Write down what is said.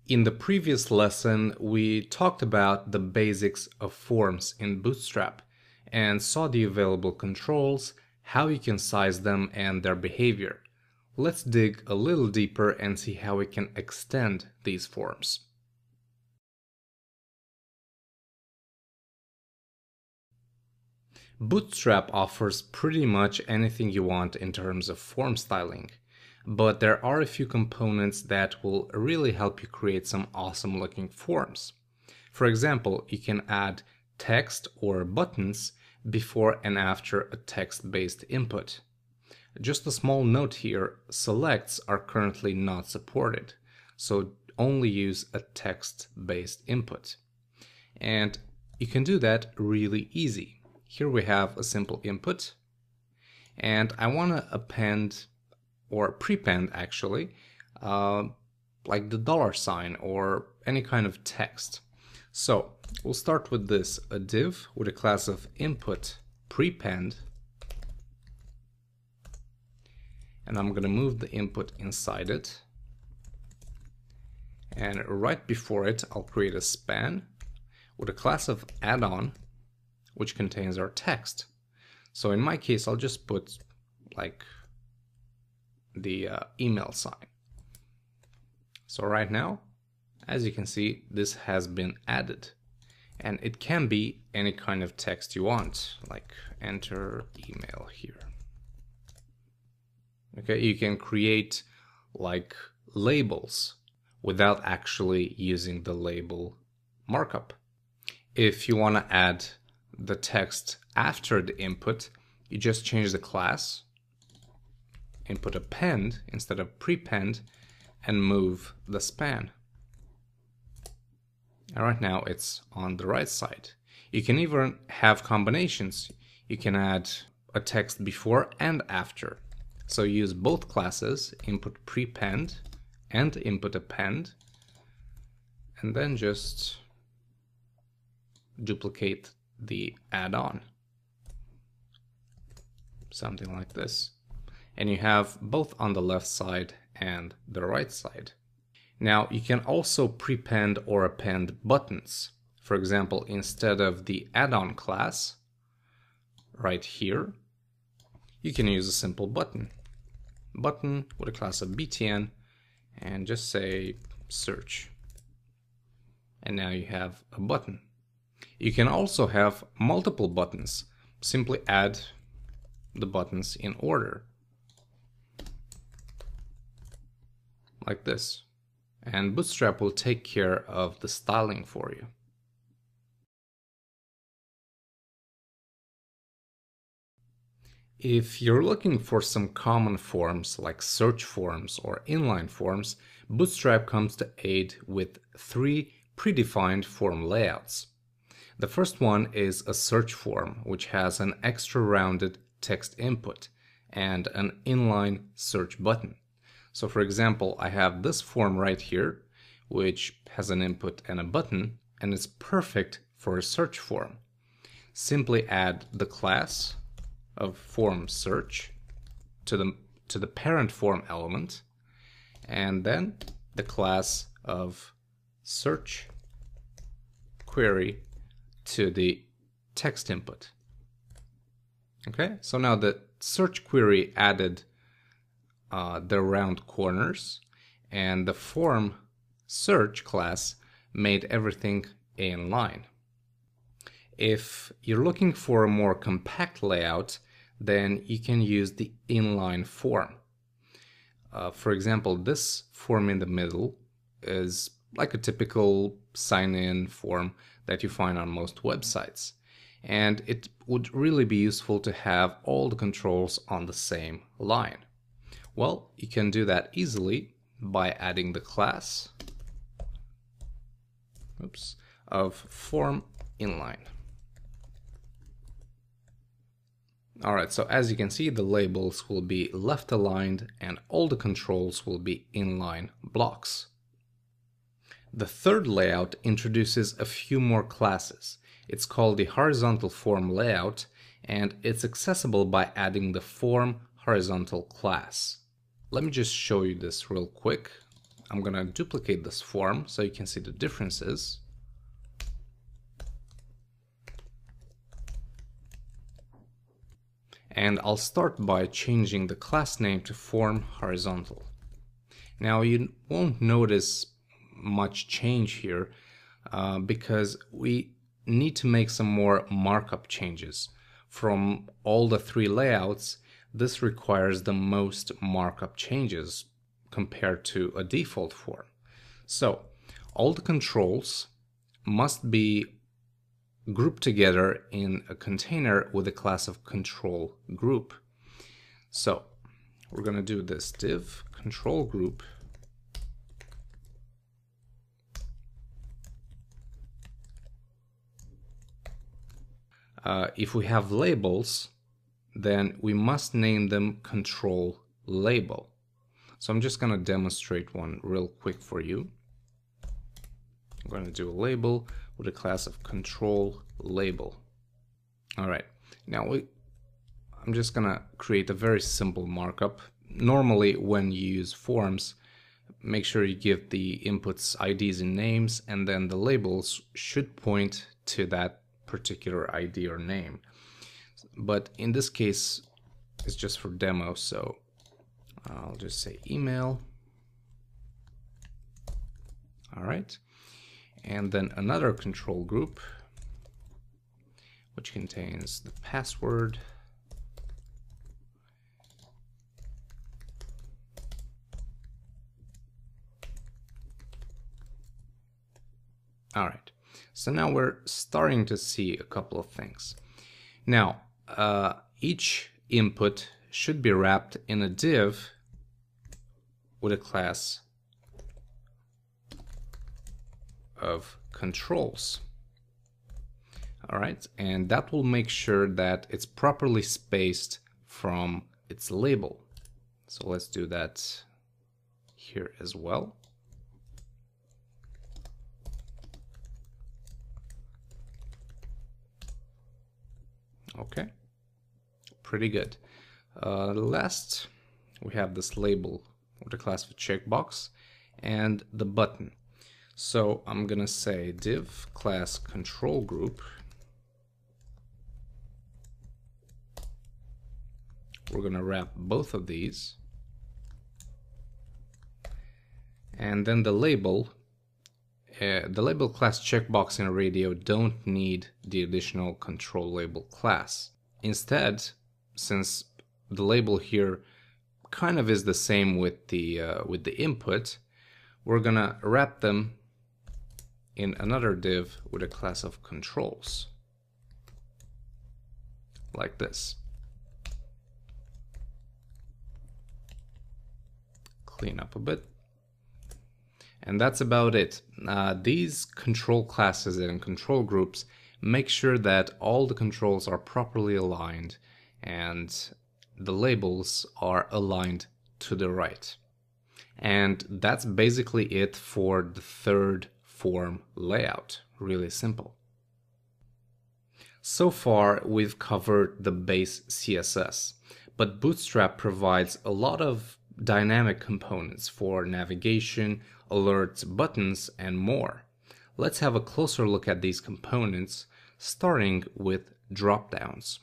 In the previous lesson, we talked about the basics of forms in Bootstrap and saw the available controls, how you can size them, and their behavior. Let's dig a little deeper and see how we can extend these forms. Bootstrap offers pretty much anything you want in terms of form styling, but there are a few components that will really help you create some awesome looking forms. For example, you can add text or buttons before and after a text-based input. Just a small note here, selects are currently not supported, so only use a text-based input. And you can do that really easy. Here we have a simple input, and I want to append or prepend actually, like the $sign or any kind of text. So we'll start with this, a div with a class of input prepend, and I'm going to move the input inside it, and right before it I'll create a span with a class of add-on which contains our text. So in my case I'll just put like the email sign. So right now, as you can see, this has been added, and it can be any kind of text you want, like enter email here. Okay, you can create like labels without actually using the label markup. If you want to add the text after the input, you just change the class, input append instead of prepend, and move the span. And right now it's on the right side. You can even have combinations. You can add a text before and after. So use both classes, input prepend and input append, and then just duplicate the add-on. Something like this. And you have both on the left side and the right side. Now you can also prepend or append buttons. For example, instead of the add-on class right here, you can use a simple button. Button with a class of btn and just say search. And now you have a button. You can also have multiple buttons. Simply add the buttons in order, like this, and Bootstrap will take care of the styling for you. If you're looking for some common forms like search forms or inline forms, Bootstrap comes to aid with 3 predefined form layouts. The first one is a search form, which has an extra rounded text input and an inline search button. So for example, I have this form right here, which has an input and a button, and it's perfect for a search form. Simply add the class of form search to the parent form element, and then the class of search query to the text input. Okay, so now the search query added the round corners, and the form search class made everything in line. If you're looking for a more compact layout, then you can use the inline form. For example, this form in the middle is like a typical sign-in form that you find on most websites. And it would really be useful to have all the controls on the same line. Well, you can do that easily by adding the class of form inline. Alright, so as you can see, the labels will be left aligned and all the controls will be inline blocks. The third layout introduces a few more classes. It's called the horizontal form layout, and it's accessible by adding the form horizontal class. Let me just show you this real quick. I'm going to duplicate this form so you can see the differences. And I'll start by changing the class name to form horizontal. Now you won't notice much change here because we need to make some more markup changes. From all the three layouts, this requires the most markup changes compared to a default form. So all the controls must be grouped together in a container with a class of control group. So we're going to do this div control group. If we have labels, then we must name them control label. So I'm just going to demonstrate one real quick for you. I'm going to do a label with a class of control label. All right, now I'm just going to create a very simple markup. Normally, when you use forms, make sure you give the inputs IDs and names, and then the labels should point to that particular ID or name. But in this case, it's just for demo, so I'll just say email. All right, and then another control group, which contains the password, all right. So now we're starting to see a couple of things. Now, each input should be wrapped in a div with a class of controls. All right, and that will make sure that it's properly spaced from its label. So let's do that here as well. Okay, pretty good. Last, we have this label with the class of checkbox and the button. So I'm gonna say div class control group. We're gonna wrap both of these, and then the label class checkbox and radio don't need the additional control label class. Instead, since the label here kind of is the same with the input, we're gonna wrap them in another div with a class of controls, like this. Clean up a bit. And that's about it. These control classes and control groups make sure that all the controls are properly aligned and the labels are aligned to the right. And that's basically it for the third form layout. Really simple. So far, we've covered the base CSS, but Bootstrap provides a lot of dynamic components for navigation, alerts, buttons, and more. Let's have a closer look at these components, starting with dropdowns.